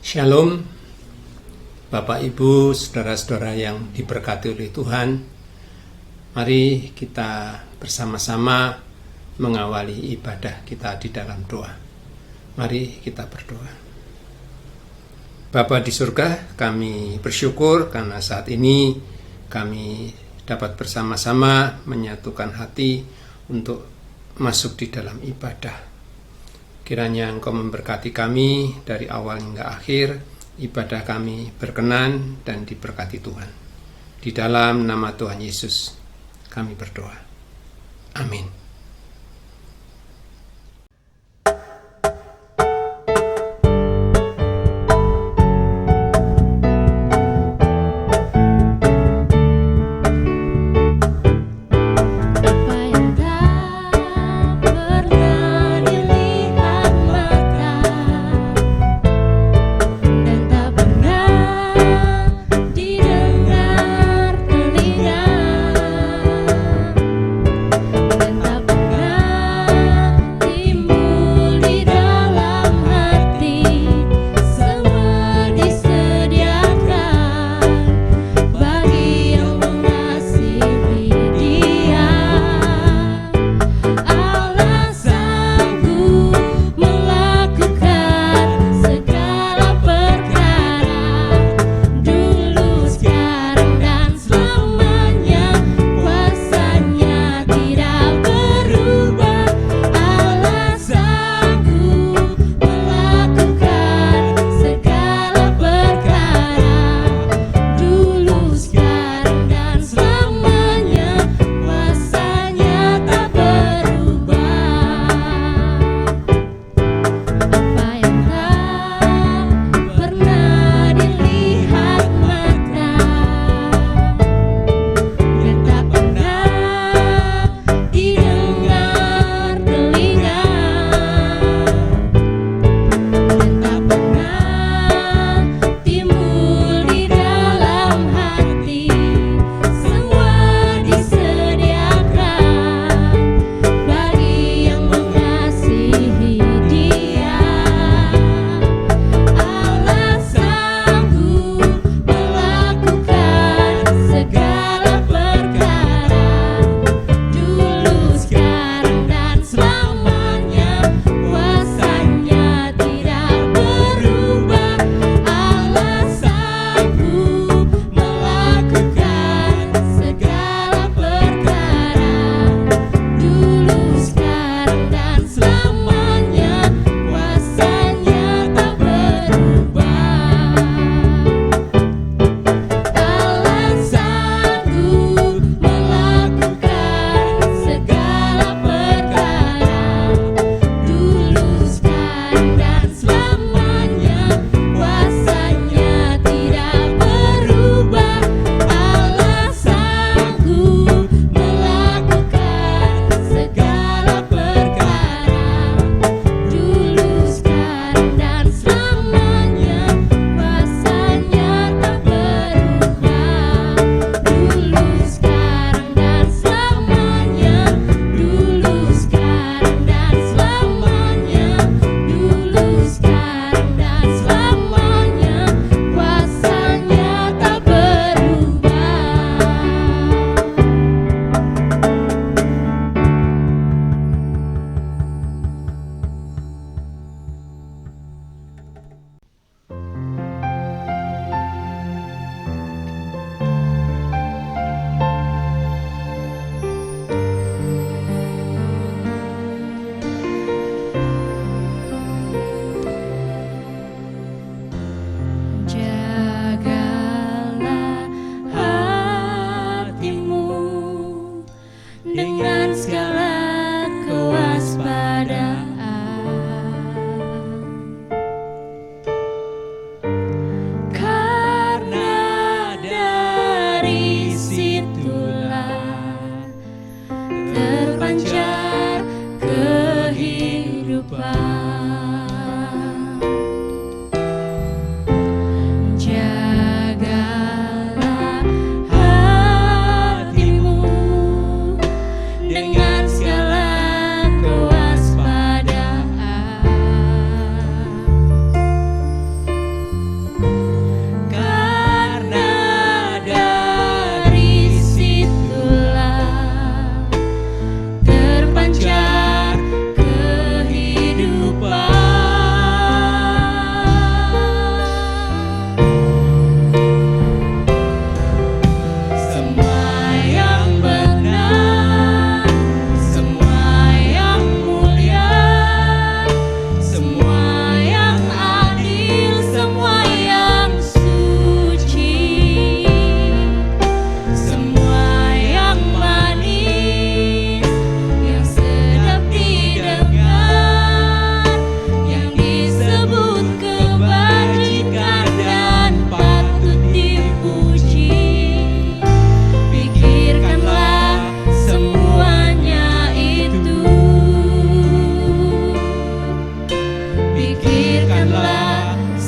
Shalom, Bapak Ibu, saudara-saudara yang diberkati oleh Tuhan. Mari kita bersama-sama mengawali ibadah kita di dalam doa. Mari kita berdoa. Bapa di surga, kami bersyukur karena saat ini kami dapat bersama-sama menyatukan hati untuk masuk di dalam ibadah. Kiranya Engkau memberkati kami dari awal hingga akhir, ibadah kami berkenan dan diberkati Tuhan. Di dalam nama Tuhan Yesus kami berdoa. Amin. Dan tak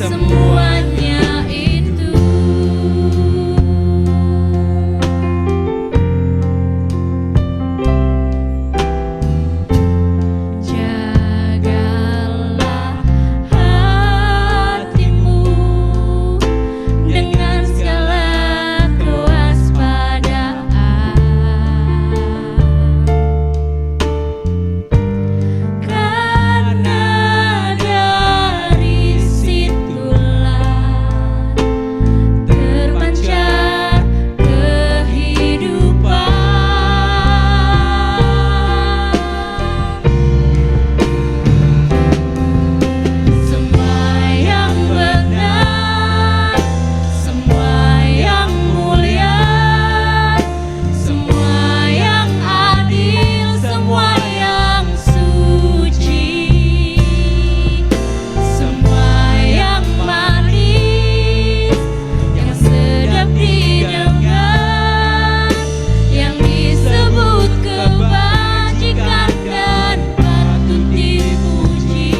semuanya itu. Jagalah hatimu dengan segala kewaspadaan, karena dari situlah terpancar kehidupan. Semua yang benar, semua yang mulia, semua yang adil, semua yang suci, semua yang manis, yang sedap didengar, yang disebut kebajikan dan patut dipuji.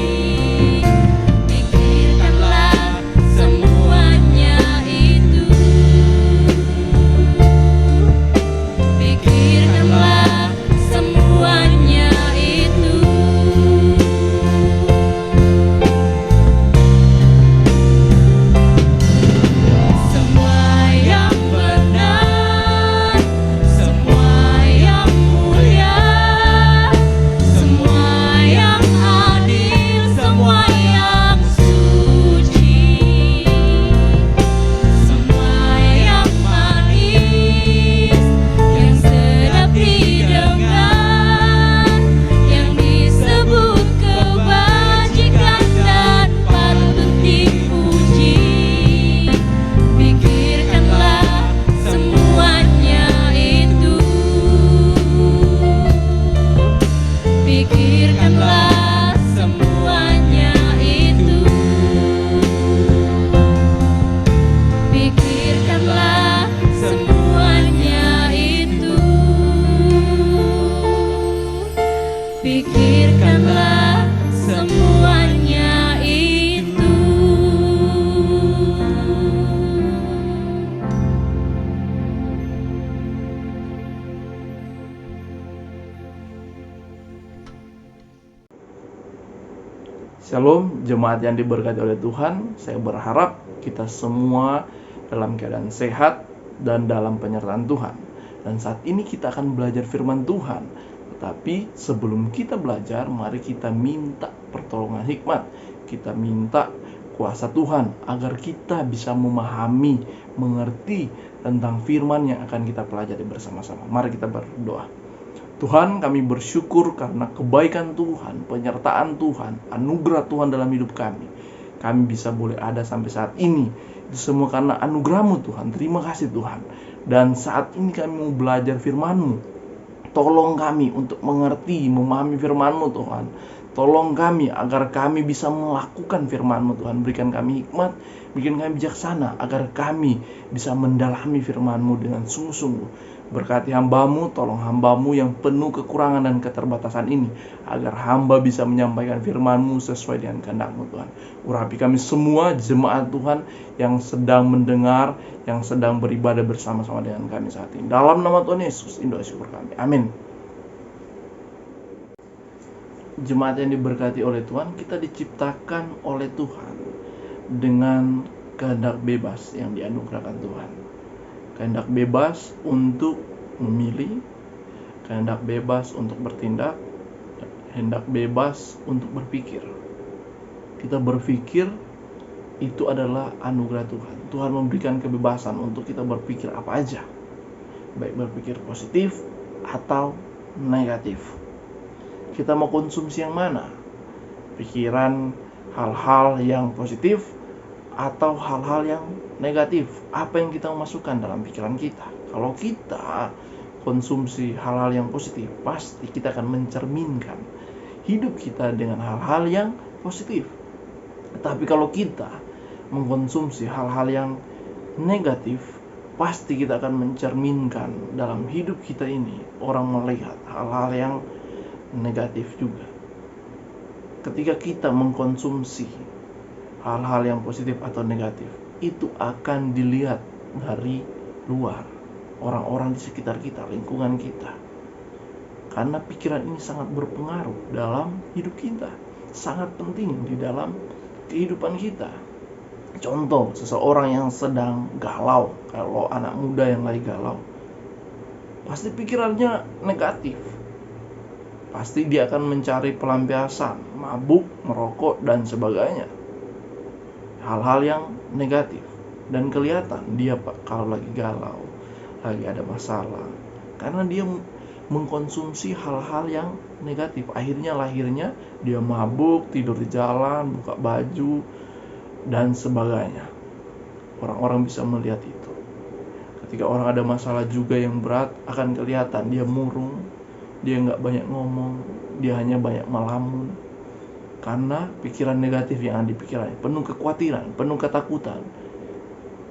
Pikirkanlah semuanya itu. Pikirkanlah semuanya itu. Semua yang benar, semua yang mulia, semua yang adil, semua yang suci, semua yang manis, yang sedap didengar, yang disebut kebajikan dan patut dipuji. Pikirkanlah semuanya itu. Pikirkanlah semuanya itu. Pikirkanlah semuanya itu. Pikirkanlah semuanya itu. Shalom, jemaat yang diberkati oleh Tuhan. Saya berharap kita semua dalam keadaan sehat dan dalam penyertaan Tuhan. Dan saat ini kita akan belajar firman Tuhan. Tetapi sebelum kita belajar, mari kita minta pertolongan hikmat. Kita minta kuasa Tuhan agar kita bisa memahami, mengerti tentang firman yang akan kita pelajari bersama-sama. Mari kita berdoa. Tuhan, kami bersyukur karena kebaikan Tuhan, penyertaan Tuhan, anugerah Tuhan dalam hidup kami. Kami bisa boleh ada sampai saat ini. Itu semua karena anugerah-Mu Tuhan. Terima kasih Tuhan. Dan saat ini kami mau belajar firman-Mu. Tolong kami untuk mengerti, memahami firman-Mu Tuhan. Tolong kami agar kami bisa melakukan firman-Mu Tuhan. Berikan kami hikmat, bikin kami bijaksana, agar kami bisa mendalami firman-Mu dengan sungguh-sungguh. Berkati hamba-Mu, tolong hamba-Mu yang penuh kekurangan dan keterbatasan ini, agar hamba bisa menyampaikan firman-Mu sesuai dengan kehendak-Mu Tuhan. Urapi kami semua jemaat Tuhan yang sedang mendengar, yang sedang beribadah bersama-sama dengan kami saat ini. Dalam nama Tuhan Yesus, doa syukur kami. Amin. Jemaat yang diberkati oleh Tuhan, kita diciptakan oleh Tuhan dengan kehendak bebas yang dianugerahkan Tuhan. Kehendak bebas untuk memilih, kehendak bebas untuk bertindak, kehendak bebas untuk berpikir. Kita berpikir itu adalah anugerah Tuhan. Tuhan memberikan kebebasan untuk kita berpikir apa aja, baik berpikir positif atau negatif. Kita mau konsumsi yang mana? Pikiran hal-hal yang positif atau hal-hal yang negatif? Apa yang kita masukkan dalam pikiran kita? Kalau kita konsumsi hal-hal yang positif, pasti kita akan mencerminkan hidup kita dengan hal-hal yang positif. Tapi kalau kita mengkonsumsi hal-hal yang negatif, pasti kita akan mencerminkan dalam hidup kita ini orang melihat hal-hal yang negatif juga. Ketika kita mengkonsumsi hal-hal yang positif atau negatif, itu akan dilihat dari luar, orang-orang di sekitar kita, lingkungan kita. Karena pikiran ini sangat berpengaruh dalam hidup kita, sangat penting di dalam kehidupan kita. Contoh, seseorang yang sedang galau, kalau anak muda yang lagi galau, pasti pikirannya negatif. Pasti dia akan mencari pelampiasan, mabuk, merokok, dan sebagainya. Hal-hal yang negatif. Dan kelihatan dia kalau lagi galau, lagi ada masalah. Karena dia mengkonsumsi hal-hal yang negatif. Lahirnya dia mabuk, tidur di jalan, buka baju, dan sebagainya. Orang-orang bisa melihat itu. Ketika orang ada masalah juga yang berat, akan kelihatan dia murung, dia nggak banyak ngomong, dia hanya banyak melamun. Karena pikiran negatif yang ada di pikirannya, penuh kekhawatiran, penuh ketakutan,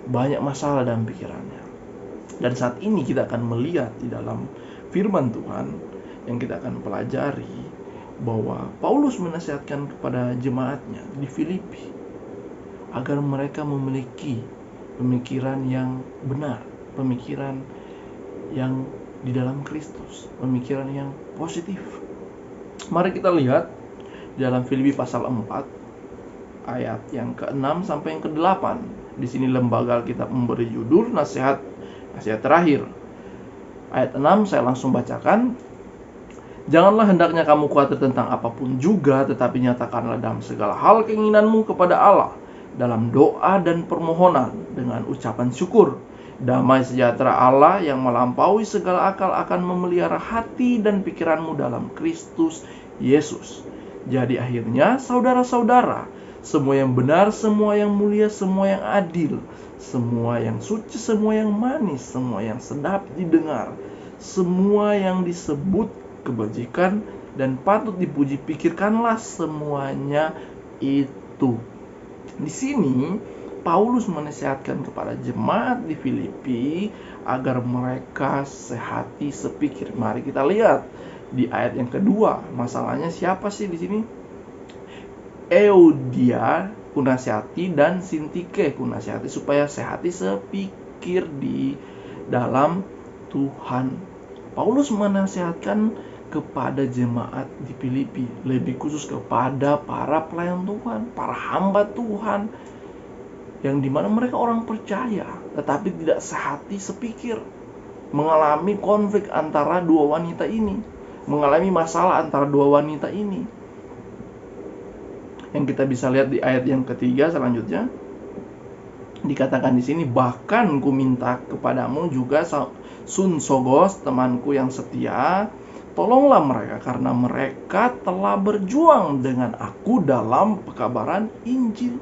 banyak masalah dalam pikirannya. Dan saat ini kita akan melihat di dalam firman Tuhan yang kita akan pelajari bahwa Paulus menasihatkan kepada jemaatnya di Filipi agar mereka memiliki pemikiran yang benar, pemikiran yang di dalam Kristus, pemikiran yang positif. Mari kita lihat di dalam Filipi pasal 4 ayat yang ke-6 sampai yang ke-8. Di sini lembaga Alkitab memberi judul nasihat terakhir. Ayat 6 saya langsung bacakan. Janganlah hendaknya kamu khawatir tentang apapun juga, tetapi nyatakanlah dalam segala hal keinginanmu kepada Allah dalam doa dan permohonan dengan ucapan syukur. Damai sejahtera Allah yang melampaui segala akal akan memelihara hati dan pikiranmu dalam Kristus Yesus. Jadi akhirnya saudara-saudara, semua yang benar, semua yang mulia, semua yang adil, semua yang suci, semua yang manis, semua yang sedap didengar, semua yang disebut kebajikan dan patut dipuji, pikirkanlah semuanya itu. Di sini Paulus menasihatkan kepada jemaat di Filipi agar mereka sehati sepikir. Mari kita lihat di ayat yang kedua. Masalahnya siapa sih di sini? Euodia kunasihati dan Sintike kunasihati supaya sehati sepikir di dalam Tuhan. Paulus menasihatkan kepada jemaat di Filipi, lebih khusus kepada para pelayan Tuhan, para hamba Tuhan, yang dimana mereka orang percaya tetapi tidak sehati sepikir, mengalami konflik antara dua wanita ini, mengalami masalah antara dua wanita ini. Yang kita bisa lihat di ayat yang ketiga selanjutnya, dikatakan di sini, bahkan ku minta kepadamu juga Sunsogos, temanku yang setia, tolonglah mereka karena mereka telah berjuang dengan aku dalam pekabaran Injil.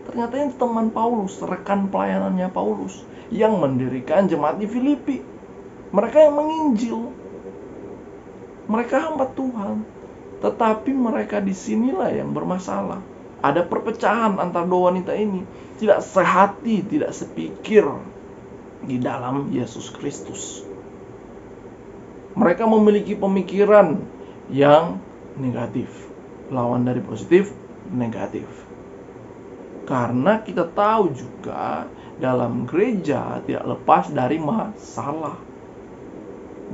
Ternyata ini teman Paulus, rekan pelayanannya Paulus, yang mendirikan jemaat di Filipi. Mereka yang menginjil, mereka hamba Tuhan, tetapi mereka disinilah yang bermasalah. Ada perpecahan antara dua wanita ini, tidak sehati, tidak sepikir di dalam Yesus Kristus. Mereka memiliki pemikiran yang negatif, lawan dari positif, negatif. Karena kita tahu juga dalam gereja tidak lepas dari masalah.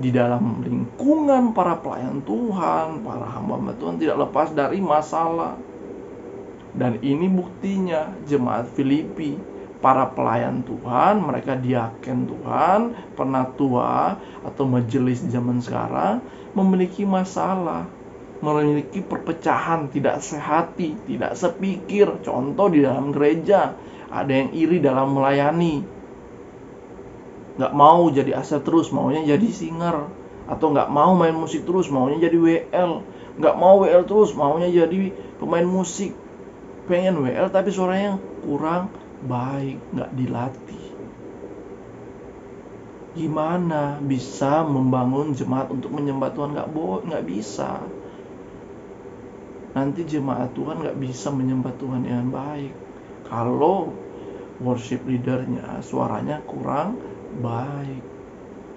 Di dalam lingkungan para pelayan Tuhan, para hamba Tuhan tidak lepas dari masalah. Dan ini buktinya jemaat Filipi, para pelayan Tuhan, mereka diaken Tuhan, penatua atau majelis di zaman sekarang, memiliki masalah, memiliki perpecahan, tidak sehati, tidak sepikir. Contoh di dalam gereja, ada yang iri dalam melayani, gak mau jadi asal terus, maunya jadi singer. Atau gak mau main musik terus, maunya jadi WL. Gak mau WL terus, maunya jadi pemain musik. Pengen WL tapi suaranya kurang baik, gak dilatih. Gimana bisa membangun jemaat untuk menyembah Tuhan? Gak bisa. Nanti jemaat Tuhan gak bisa menyembah Tuhan dengan baik kalau worship leadernya suaranya kurang baik.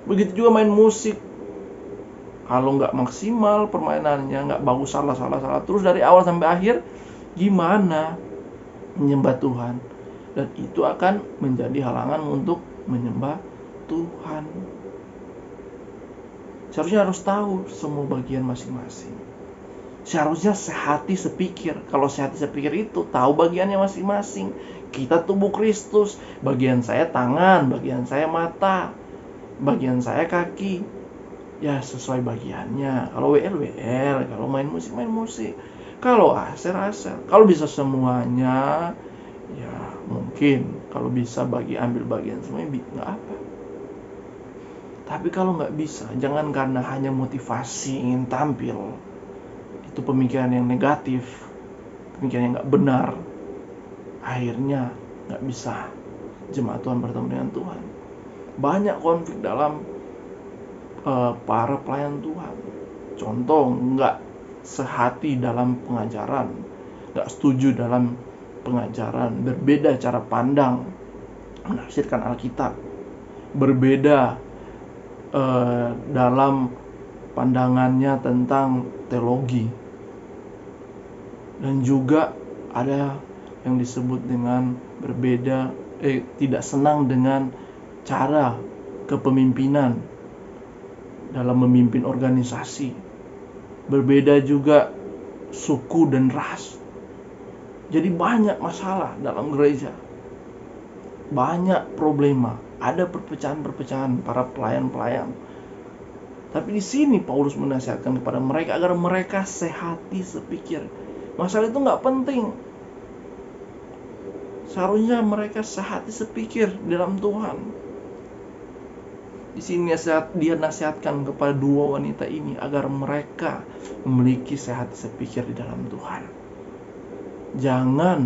Begitu juga main musik, kalau gak maksimal permainannya, gak bagus, salah terus dari awal sampai akhir, gimana? menyembah Tuhan, dan itu akan menjadi halangan untuk menyembah Tuhan. Seharusnya harus tahu semua bagian masing-masing. Seharusnya sehati sepikir. Kalau sehati sepikir itu tahu bagiannya masing-masing. Kita tubuh Kristus. Bagian saya tangan, bagian saya mata, bagian saya kaki. Ya sesuai bagiannya. Kalau WL, kalau main musik. Kalau aser. Kalau bisa semuanya, ya mungkin. Kalau bisa ambil bagian semuanya, nggak apa. Tapi kalau nggak bisa, jangan karena hanya motivasi ingin tampil. Itu pemikiran yang negatif, pemikiran yang nggak benar. Akhirnya nggak bisa jemaat Tuhan bertemu dengan Tuhan. Banyak konflik dalam para pelayan Tuhan. Contoh, nggak sehati dalam pengajaran, nggak setuju dalam pengajaran, berbeda cara pandang menafsirkan Alkitab, berbeda dalam pandangannya tentang teologi, dan juga ada yang disebut dengan tidak senang dengan cara kepemimpinan dalam memimpin organisasi, berbeda juga suku dan ras. Jadi banyak masalah dalam gereja, banyak problema. Ada perpecahan-perpecahan para pelayan-pelayan. Tapi di sini Paulus menasihatkan kepada mereka agar mereka sehati sepikir. Masalah itu nggak penting. Seharusnya mereka sehati sepikir dalam Tuhan. Di sini dia nasihatkan kepada dua wanita ini agar mereka memiliki sehati sepikir di dalam Tuhan. Jangan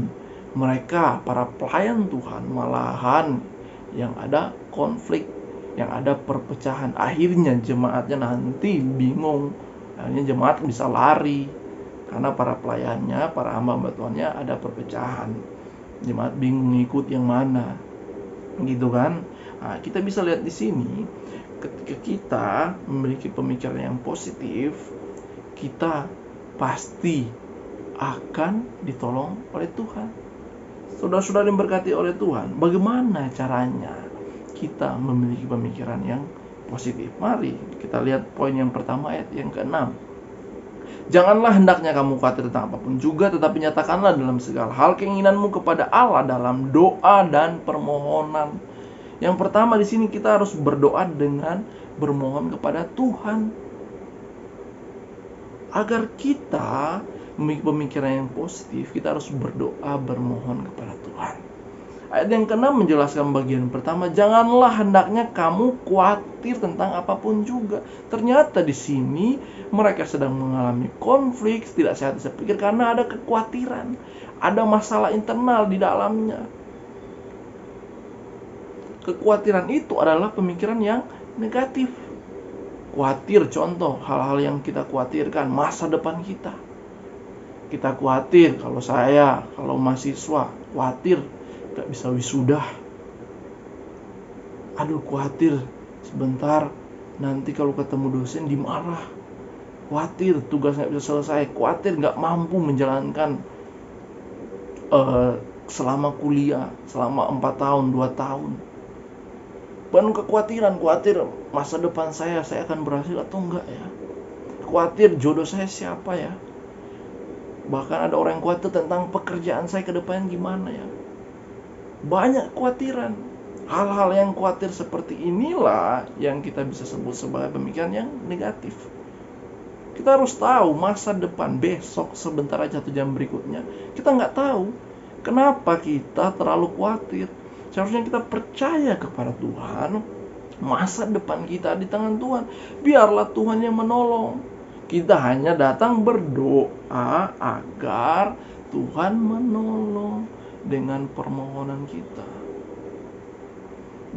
mereka para pelayan Tuhan malahan yang ada konflik, yang ada perpecahan. Akhirnya jemaatnya nanti bingung. Akhirnya jemaat bisa lari karena para pelayannya, para hamba Tuhannya ada perpecahan. Jemaat bingung ikut yang mana, gitu kan? Nah, kita bisa lihat di sini, ketika kita memiliki pemikiran yang positif, kita pasti akan ditolong oleh Tuhan. Saudara-saudara yang berkati oleh Tuhan, bagaimana caranya kita memiliki pemikiran yang positif? Mari kita lihat poin yang pertama, ayat yang ke-6. Janganlah hendaknya kamu khawatir tentang apapun juga, tetapi nyatakanlah dalam segala hal keinginanmu kepada Allah dalam doa dan permohonan. Yang pertama di sini kita harus berdoa dengan bermohon kepada Tuhan agar kita memiliki pemikiran yang positif. Kita harus berdoa, bermohon kepada Tuhan. Ayat yang ke-6 menjelaskan bagian pertama, janganlah hendaknya kamu khawatir tentang apapun juga. Ternyata di sini mereka sedang mengalami konflik, tidak sehat sepikir karena ada kekhawatiran, ada masalah internal di dalamnya. Kekhawatiran itu adalah pemikiran yang negatif. Khawatir, contoh hal-hal yang kita khawatirkan, masa depan kita. Kita khawatir kalau mahasiswa, khawatir gak bisa wisuda. Aduh, khawatir sebentar nanti kalau ketemu dosen dimarah. Khawatir tugas gak bisa selesai. Khawatir gak mampu menjalankan selama kuliah, selama 4 tahun, 2 tahun. Penuh kekhawatiran, khawatir masa depan saya akan berhasil atau enggak ya. Khawatir jodoh saya siapa ya. Bahkan ada orang yang khawatir tentang pekerjaan saya ke depan gimana ya. Banyak kekhawatiran. Hal-hal yang khawatir seperti inilah yang kita bisa sebut sebagai pemikiran yang negatif. Kita harus tahu masa depan besok, sebentar aja 1 jam berikutnya. Kita nggak tahu. Kenapa kita terlalu khawatir? Seharusnya kita percaya kepada Tuhan. Masa depan kita di tangan Tuhan. Biarlah Tuhan yang menolong. Kita hanya datang berdoa agar Tuhan menolong dengan permohonan kita.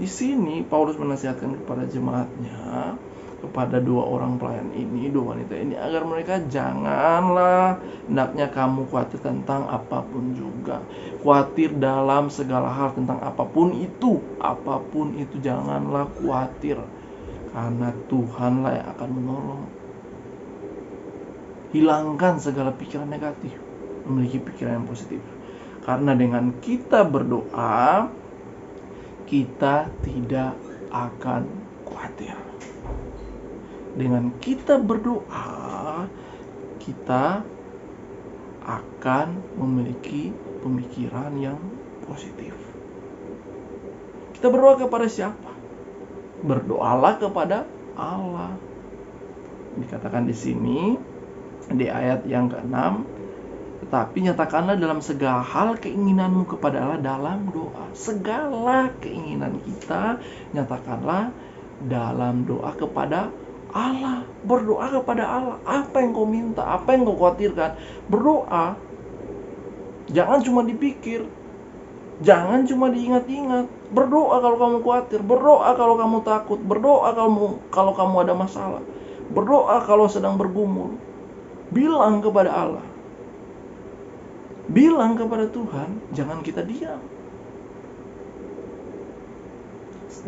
Di sini Paulus menasihatkan kepada jemaatnya, kepada 2 orang pelayan ini, 2 wanita ini, agar mereka janganlah hendaknya kamu khawatir tentang apapun juga. Khawatir dalam segala hal tentang apapun itu janganlah khawatir, karena Tuhanlah yang akan menolong. Hilangkan segala pikiran negatif, memiliki pikiran yang positif. Karena dengan kita berdoa, kita tidak akan khawatir. Dengan kita berdoa, kita akan memiliki pemikiran yang positif. Kita berdoa kepada siapa? Berdoalah kepada Allah. Dikatakan di sini di ayat yang ke-6, tetapi nyatakanlah dalam segala hal keinginanmu kepada Allah dalam doa. Segala keinginan kita nyatakanlah dalam doa kepada Allah. Berdoa kepada Allah. Apa yang kau minta, apa yang kau khawatirkan, berdoa. Jangan cuma dipikir, jangan cuma diingat-ingat. Berdoa kalau kamu khawatir, berdoa kalau kamu takut, berdoa kalau kamu ada masalah, berdoa kalau sedang bergumul. Bilang kepada Allah, bilang kepada Tuhan, jangan kita diam.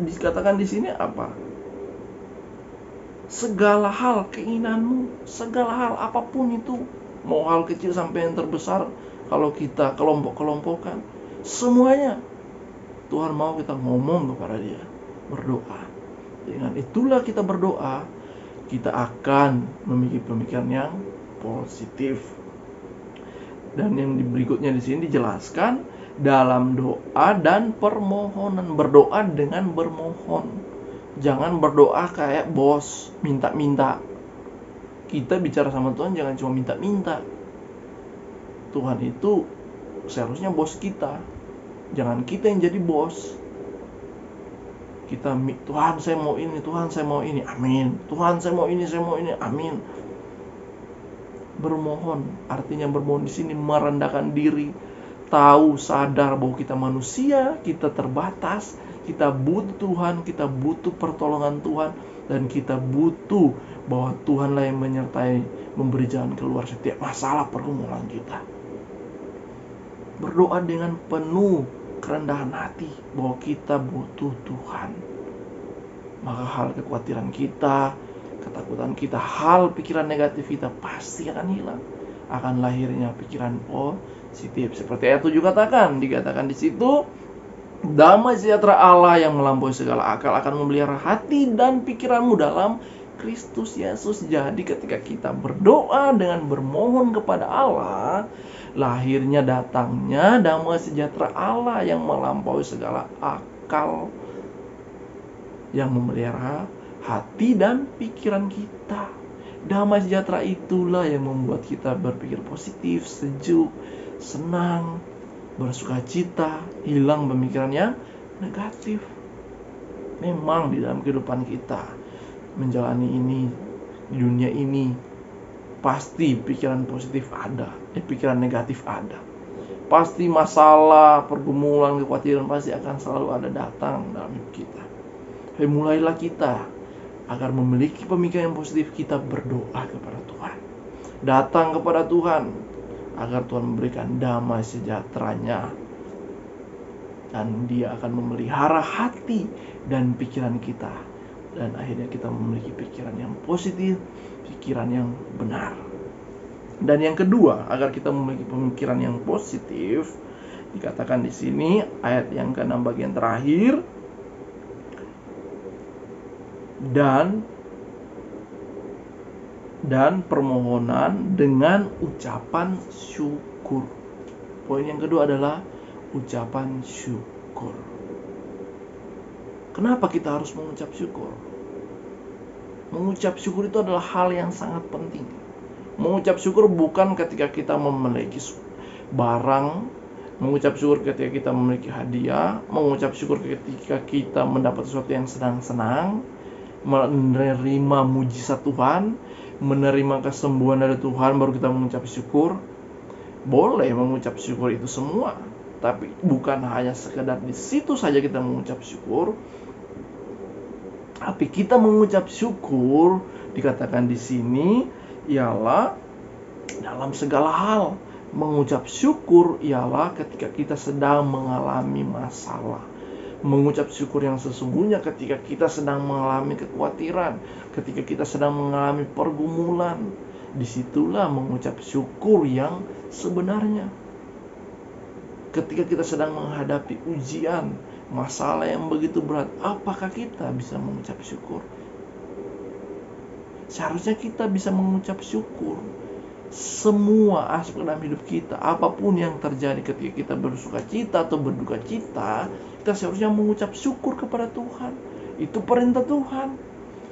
Dikatakan di sini apa? Segala hal keinginanmu, segala hal apapun itu, mau hal kecil sampai yang terbesar, kalau kita kelompok-kelompokkan, semuanya Tuhan mau kita ngomong kepada Dia, berdoa. Dengan itulah kita berdoa, kita akan memiliki pemikiran yang positif. Dan yang berikutnya di sini dijelaskan dalam doa dan permohonan. Berdoa dengan bermohon. Jangan berdoa kayak bos, minta-minta. Kita bicara sama Tuhan jangan cuma minta-minta. Tuhan itu seharusnya bos kita. Jangan kita yang jadi bos. Kita, Tuhan saya mau ini, Tuhan saya mau ini, amin. Tuhan saya mau ini, amin. Bermohon, artinya bermohon di sini merendahkan diri, tahu, sadar bahwa kita manusia, kita terbatas, kita butuh Tuhan, kita butuh pertolongan Tuhan, dan kita butuh bahwa Tuhanlah yang menyertai, memberi jalan keluar setiap masalah pergumulan kita. Berdoa dengan penuh kerendahan hati bahwa kita butuh Tuhan. Maka hal kekhawatiran kita, ketakutan kita, hal pikiran negatif kita pasti akan hilang. Akan lahirnya pikiran positif. Seperti ayat 7 dikatakan di situ, damai sejahtera Allah yang melampaui segala akal akan memelihara hati dan pikiranmu dalam Kristus Yesus. Jadi ketika kita berdoa dengan bermohon kepada Allah, lahirnya datangnya damai sejahtera Allah yang melampaui segala akal, yang memelihara hati dan pikiran kita. Damai sejahtera itulah yang membuat kita berpikir positif, sejuk, senang, bersukacita, hilang pemikiran yang negatif. Memang di dalam kehidupan kita menjalani ini, di dunia ini, pasti pikiran positif ada, pikiran negatif ada. Pasti masalah, pergumulan, kekhawatiran pasti akan selalu ada datang dalam hidup kita. Tapi mulailah kita agar memiliki pemikiran yang positif, kita berdoa kepada Tuhan. Datang kepada Tuhan agar Tuhan memberikan damai sejahteranya. Dan Dia akan memelihara hati dan pikiran kita. Dan akhirnya kita memiliki pikiran yang positif, pikiran yang benar. Dan yang kedua, agar kita memiliki pemikiran yang positif, dikatakan di sini ayat yang ke-6 bagian terakhir, dan permohonan dengan ucapan syukur. Poin yang kedua adalah ucapan syukur. Kenapa kita harus mengucap syukur? Mengucap syukur itu adalah hal yang sangat penting. Mengucap syukur bukan ketika kita memiliki barang, mengucap syukur ketika kita memiliki hadiah, mengucap syukur ketika kita mendapat sesuatu yang senang-senang, menerima mujizat Tuhan, menerima kesembuhan dari Tuhan, baru kita mengucap syukur. Boleh mengucap syukur itu semua, tapi bukan hanya sekedar di situ saja kita mengucap syukur. Tapi kita mengucap syukur, dikatakan di sini, ialah dalam segala hal. Mengucap syukur ialah ketika kita sedang mengalami masalah. Mengucap syukur yang sesungguhnya ketika kita sedang mengalami kekhawatiran, ketika kita sedang mengalami pergumulan. Disitulah mengucap syukur yang sebenarnya. Ketika kita sedang menghadapi ujian, masalah yang begitu berat, apakah kita bisa mengucap syukur? Seharusnya kita bisa mengucap syukur. Semua aspek dalam hidup kita, apapun yang terjadi ketika kita bersuka cita atau berduka cita, kita seharusnya mengucap syukur kepada Tuhan. Itu perintah Tuhan.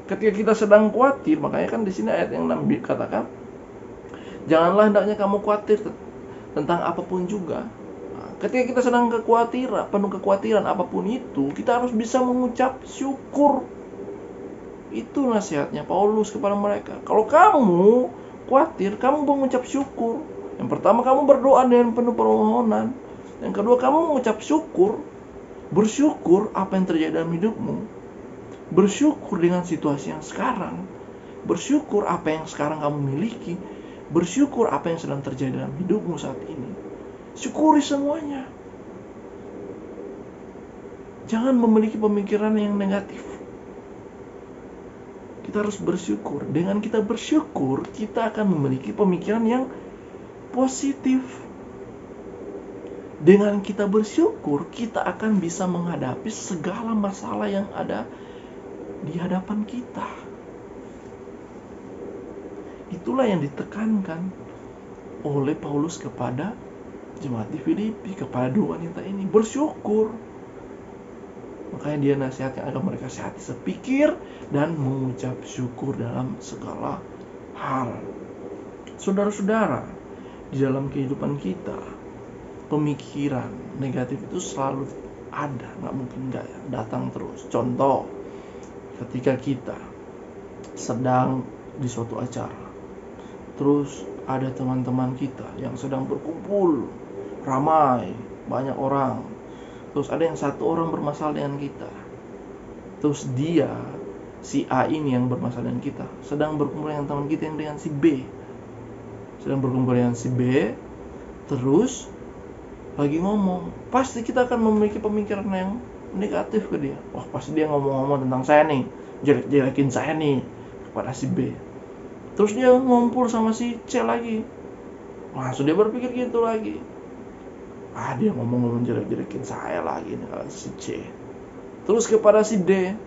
Ketika kita sedang khawatir, makanya kan di sini ayat yang 6 katakan, janganlah hendaknya kamu khawatir tentang apapun juga. Ketika kita sedang penuh kekhawatiran apapun itu, kita harus bisa mengucap syukur. Itu nasihatnya Paulus kepada mereka. Kalau kamu khawatir, kamu mengucap syukur. Yang pertama, kamu berdoa dengan penuh permohonan. Yang kedua, kamu mengucap syukur. Bersyukur apa yang terjadi dalam hidupmu. Bersyukur dengan situasi yang sekarang. Bersyukur apa yang sekarang kamu miliki. Bersyukur apa yang sedang terjadi dalam hidupmu saat ini. Syukuri semuanya. Jangan memiliki pemikiran yang negatif. Kita harus bersyukur. Dengan kita bersyukur, kita akan memiliki pemikiran yang positif. Dengan kita bersyukur, kita akan bisa menghadapi segala masalah yang ada di hadapan kita. Itulah yang ditekankan oleh Paulus kepada jemaat di Filipi, kepada dua wanita ini. Bersyukur. Makanya dia nasihatkan agar mereka sehati sepikir dan mengucap syukur dalam segala hal. Saudara-saudara, di dalam kehidupan kita, pemikiran negatif itu selalu ada, nggak mungkin nggak datang terus. Contoh, ketika kita sedang di suatu acara, terus ada teman-teman kita yang sedang berkumpul, ramai, banyak orang. Terus ada yang satu orang bermasalah dengan kita. Terus dia, si A ini yang bermasalah dengan kita, sedang berkumpul dengan teman kita yang dengan si B. Sedang berkumpul dengan si B, terus lagi ngomong. Pasti kita akan memiliki pemikiran yang negatif ke dia. Wah, pasti dia ngomong-ngomong tentang saya nih, jelek-jelekin saya nih kepada si B. Terus dia ngumpul sama si C lagi. Langsung dia berpikir gitu lagi. Dia ngomong-ngomong jelek-jelekin saya lagi nih kalau si C. Terus kepada si D.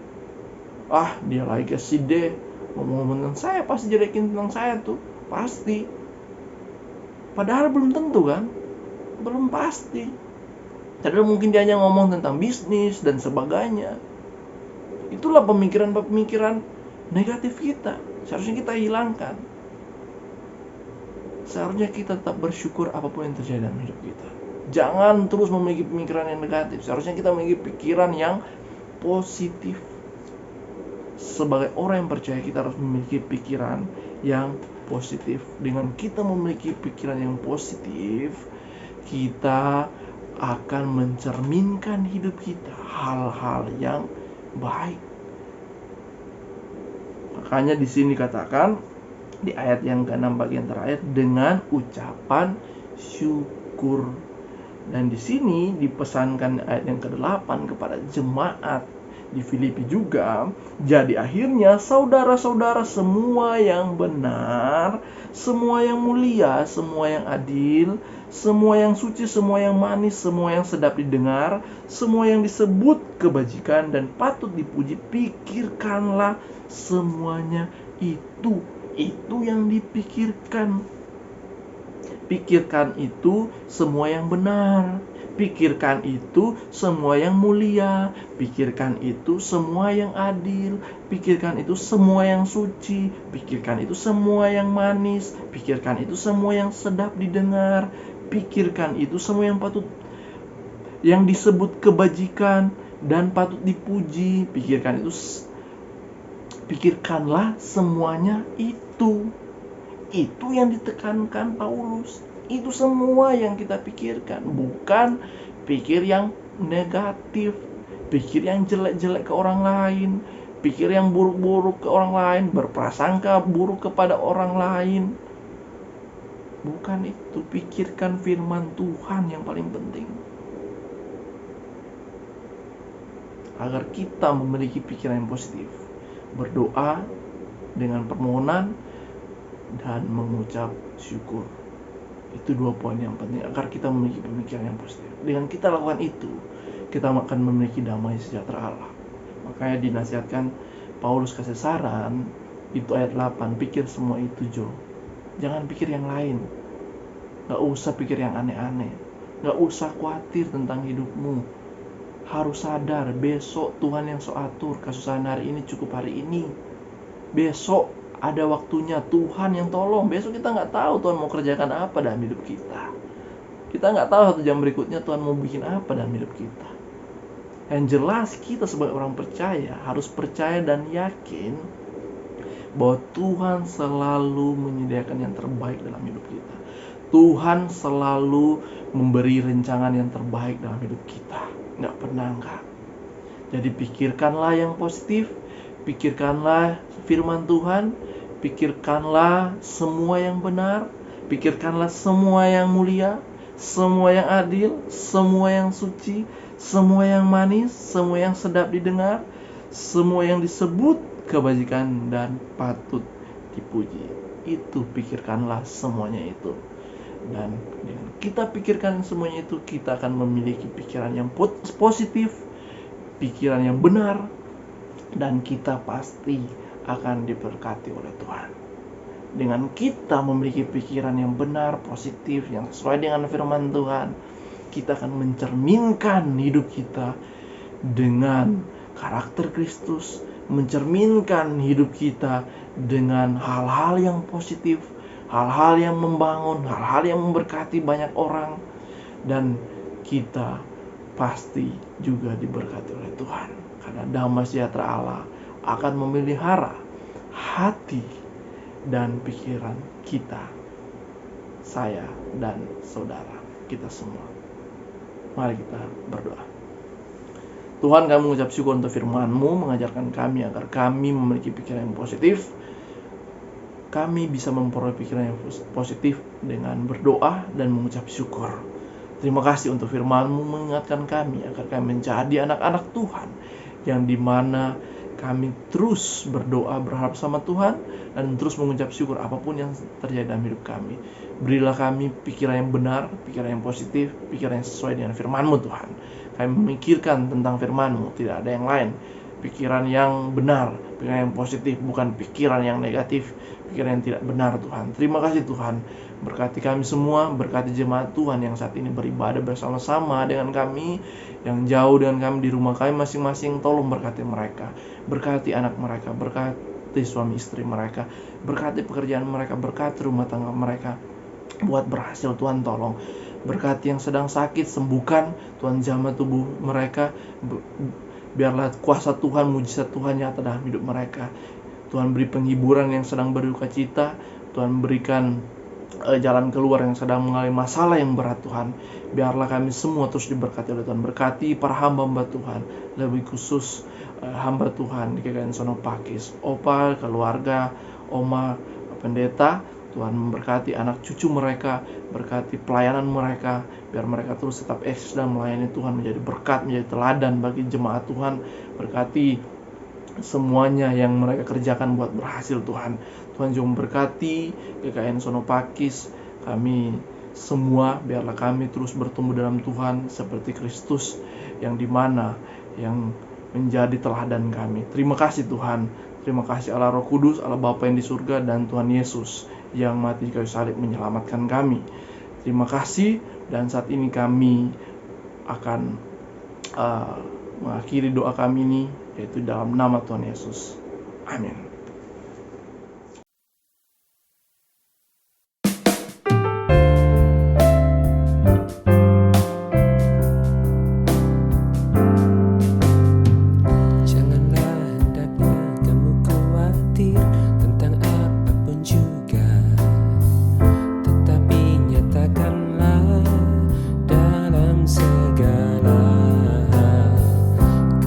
Dia lagi ke si D. Ngomong-ngomong tentang saya, pasti jelekin tentang saya tuh. Pasti. Padahal belum tentu kan. Belum pasti. Jadi mungkin dia hanya ngomong tentang bisnis dan sebagainya. Itulah pemikiran-pemikiran negatif kita. Seharusnya kita hilangkan. Seharusnya kita tetap bersyukur apapun yang terjadi dalam hidup kita. Jangan terus memiliki pemikiran yang negatif. Seharusnya kita memiliki pikiran yang positif. Sebagai orang yang percaya, kita harus memiliki pikiran yang positif. Dengan kita memiliki pikiran yang positif, kita akan mencerminkan hidup kita hal-hal yang baik. Makanya di sini dikatakan di ayat yang ke-6 bagian terakhir, dengan ucapan syukur. Dan di sini dipesankan ayat yang ke-8 kepada jemaat di Filipi juga. Jadi akhirnya saudara-saudara, semua yang benar, semua yang mulia, semua yang adil, semua yang suci, semua yang manis, semua yang sedap didengar, semua yang disebut kebajikan dan patut dipuji, pikirkanlah semuanya itu. Itu yang dipikirkan. Pikirkan itu semua yang benar. Pikirkan itu semua yang mulia. Pikirkan itu semua yang adil. Pikirkan itu semua yang suci. Pikirkan itu semua yang manis. Pikirkan itu semua yang sedap didengar. Pikirkan itu semua yang disebut kebajikan dan patut dipuji. Pikirkanlah semuanya itu. Itu yang ditekankan Paulus. Itu semua yang kita pikirkan. Bukan pikir yang negatif, pikir yang jelek-jelek ke orang lain, pikir yang buruk-buruk ke orang lain, berprasangka buruk kepada orang lain. Bukan itu. Pikirkan firman Tuhan yang paling penting. Agar kita memiliki pikiran yang positif. Berdoa dengan permohonan dan mengucap syukur. Itu 2 poin yang penting agar kita memiliki pemikiran yang positif. Dengan kita lakukan itu, kita akan memiliki damai sejahtera Allah. Makanya dinasihatkan Paulus kasih saran itu ayat 8, pikir semua itu Jo. Jangan pikir yang lain. Gak usah pikir yang aneh-aneh. Gak usah khawatir tentang hidupmu. Harus sadar besok Tuhan yang atur. Kesusahan hari ini cukup hari ini. Besok ada waktunya Tuhan yang tolong. Besok kita gak tahu Tuhan mau kerjakan apa dalam hidup kita. Kita gak tahu 1 jam berikutnya Tuhan mau bikin apa dalam hidup kita. Yang jelas kita sebagai orang percaya harus percaya dan yakin bahwa Tuhan selalu menyediakan yang terbaik dalam hidup kita. Tuhan selalu memberi rencangan yang terbaik dalam hidup kita. Nggak pernah enggak. Jadi pikirkanlah yang positif, pikirkanlah firman Tuhan, pikirkanlah semua yang benar, pikirkanlah semua yang mulia, semua yang adil, semua yang suci, semua yang manis, semua yang sedap didengar, semua yang disebut kebajikan dan patut dipuji. Itu pikirkanlah semuanya itu. Dan dengan kita pikirkan semuanya itu, kita akan memiliki pikiran yang positif, pikiran yang benar, dan kita pasti akan diberkati oleh Tuhan. Dengan kita memiliki pikiran yang benar, positif, yang sesuai dengan firman Tuhan, kita akan mencerminkan hidup kita dengan karakter Kristus, mencerminkan hidup kita dengan hal-hal yang positif, hal-hal yang membangun, hal-hal yang memberkati banyak orang, dan kita pasti juga diberkati oleh Tuhan. Karena damai sejahtera Allah akan memelihara hati dan pikiran kita, saya dan saudara, kita semua. Mari kita berdoa. Tuhan, kami mengucap syukur untuk firman-Mu, mengajarkan kami agar kami memiliki pikiran yang positif. Kami bisa memperoleh pikiran yang positif dengan berdoa dan mengucap syukur. Terima kasih untuk firman-Mu mengingatkan kami agar kami menjadi anak-anak Tuhan, yang dimana kami terus berdoa berharap sama Tuhan dan terus mengucap syukur apapun yang terjadi dalam hidup kami. Berilah kami pikiran yang benar, pikiran yang positif, pikiran yang sesuai dengan firman-Mu Tuhan. Kami memikirkan tentang firman-Mu, tidak ada yang lain. Pikiran yang benar, pikiran yang positif, bukan pikiran yang negatif, pikiran yang tidak benar Tuhan. Terima kasih Tuhan. Berkati kami semua, berkati jemaat Tuhan yang saat ini beribadah bersama-sama dengan kami, yang jauh dengan kami di rumah kami masing-masing. Tolong berkati mereka, berkati anak mereka, berkati suami istri mereka, berkati pekerjaan mereka, berkati rumah tangga mereka buat berhasil. Tuhan tolong berkati yang sedang sakit, sembuhkan Tuhan, jamah tubuh mereka. Biarlah kuasa Tuhan, mujizat Tuhan nyata dalam hidup mereka. Tuhan beri penghiburan yang sedang berduka cita. Tuhan berikan jalan keluar yang sedang mengalami masalah yang berat Tuhan. Biarlah kami semua terus diberkati oleh Tuhan. Berkati para hamba-hamba Tuhan, lebih khusus hamba Tuhan di KKN Sono Pakis, Opa, keluarga, Oma, pendeta. Tuhan memberkati anak cucu mereka, berkati pelayanan mereka, biar mereka terus tetap eksis dan melayani Tuhan, menjadi berkat, menjadi teladan bagi jemaat Tuhan. Berkati semuanya yang mereka kerjakan buat berhasil Tuhan. Tuhan juga memberkati GKN Sono Pakis, kami semua, biarlah kami terus bertumbuh dalam Tuhan seperti Kristus, yang dimana yang menjadi teladan kami. Terima kasih Tuhan. Terima kasih Allah Roh Kudus, Allah Bapa yang di surga, dan Tuhan Yesus yang mati di kayu salib menyelamatkan kami. Terima kasih. Dan saat ini kami akan mengakhiri doa kami ini, yaitu dalam nama Tuhan Yesus. Amin.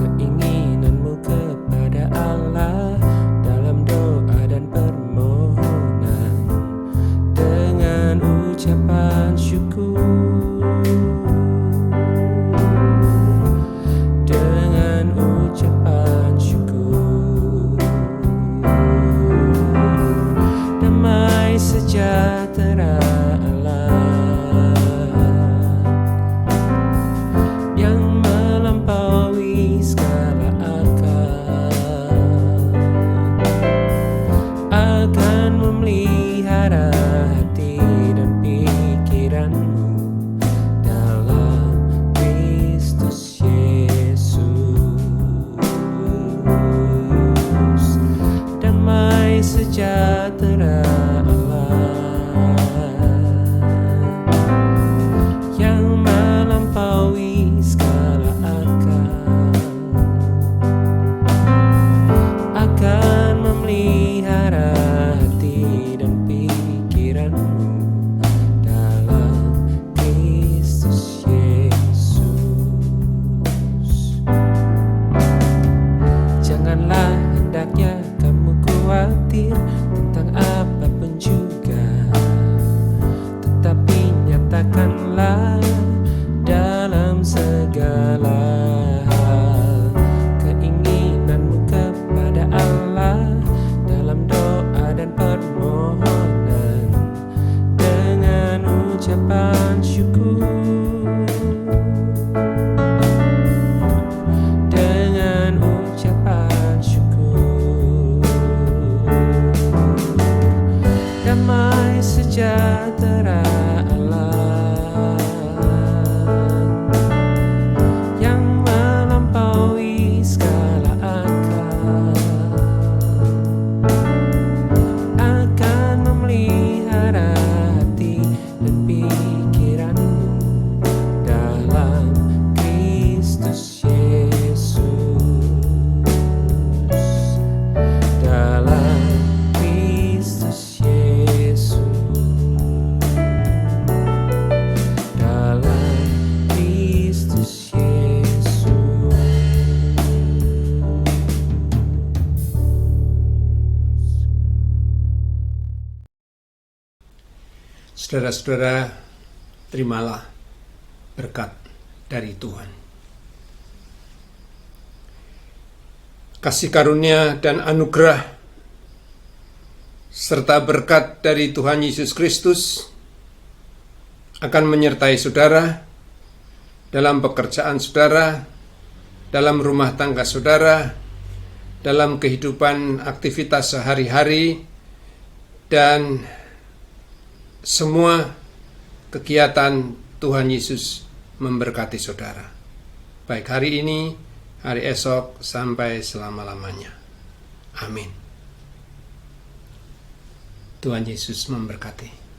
Keinginanmu kepada Allah Saudara-saudara, terimalah berkat dari Tuhan. Kasih karunia dan anugerah serta berkat dari Tuhan Yesus Kristus akan menyertai saudara dalam pekerjaan saudara, dalam rumah tangga saudara, dalam kehidupan aktivitas sehari-hari, dan semua kegiatan Tuhan Yesus memberkati saudara, baik hari ini, hari esok, sampai selama-lamanya. Amin. Tuhan Yesus memberkati.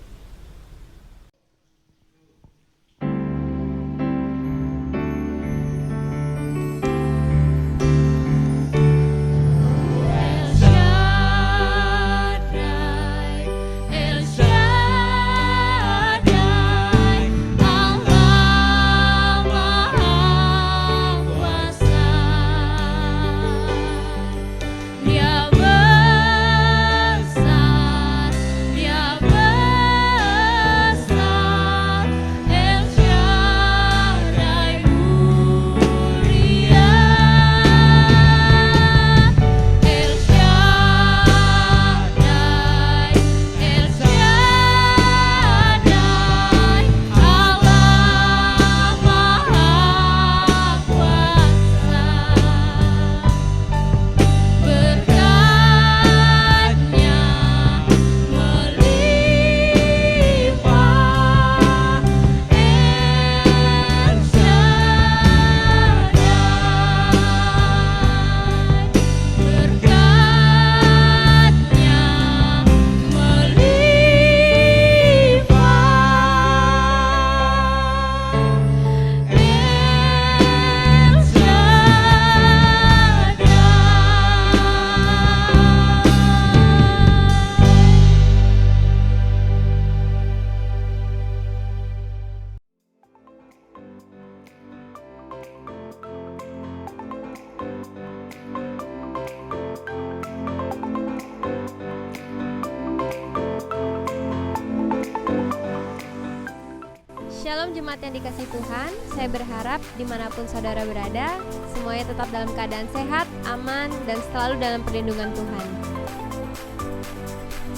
Shalom jemaat yang dikasihi Tuhan, saya berharap dimanapun saudara berada, semuanya tetap dalam keadaan sehat, aman, dan selalu dalam perlindungan Tuhan.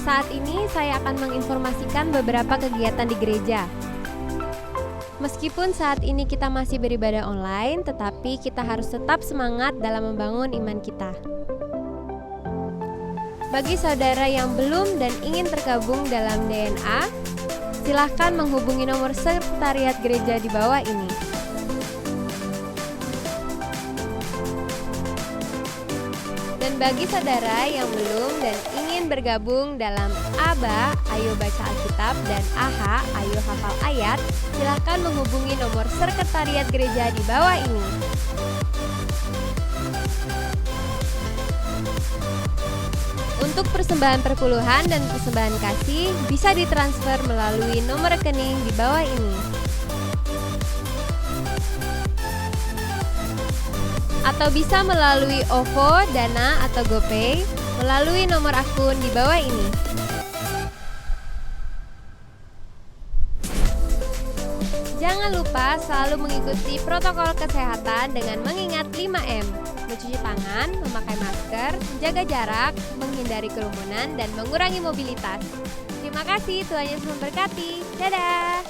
Saat ini saya akan menginformasikan beberapa kegiatan di gereja. Meskipun saat ini kita masih beribadah online, tetapi kita harus tetap semangat dalam membangun iman kita. Bagi saudara yang belum dan ingin tergabung dalam DNA, silahkan menghubungi nomor sekretariat gereja di bawah ini. Dan bagi saudara yang belum dan ingin bergabung dalam ABA, Ayo Baca Alkitab, dan AHA, Ayo Hafal Ayat, silahkan menghubungi nomor sekretariat gereja di bawah ini. Untuk persembahan perpuluhan dan persembahan kasih bisa ditransfer melalui nomor rekening di bawah ini. Atau bisa melalui OVO, Dana, atau GoPay melalui nomor akun di bawah ini. Jangan lupa selalu mengikuti protokol kesehatan dengan mengingat 5M. Mencuci tangan, memakai masker, menjaga jarak, menghindari kerumunan, dan mengurangi mobilitas. Terima kasih, Tuhan Yesus memberkati. Dadah!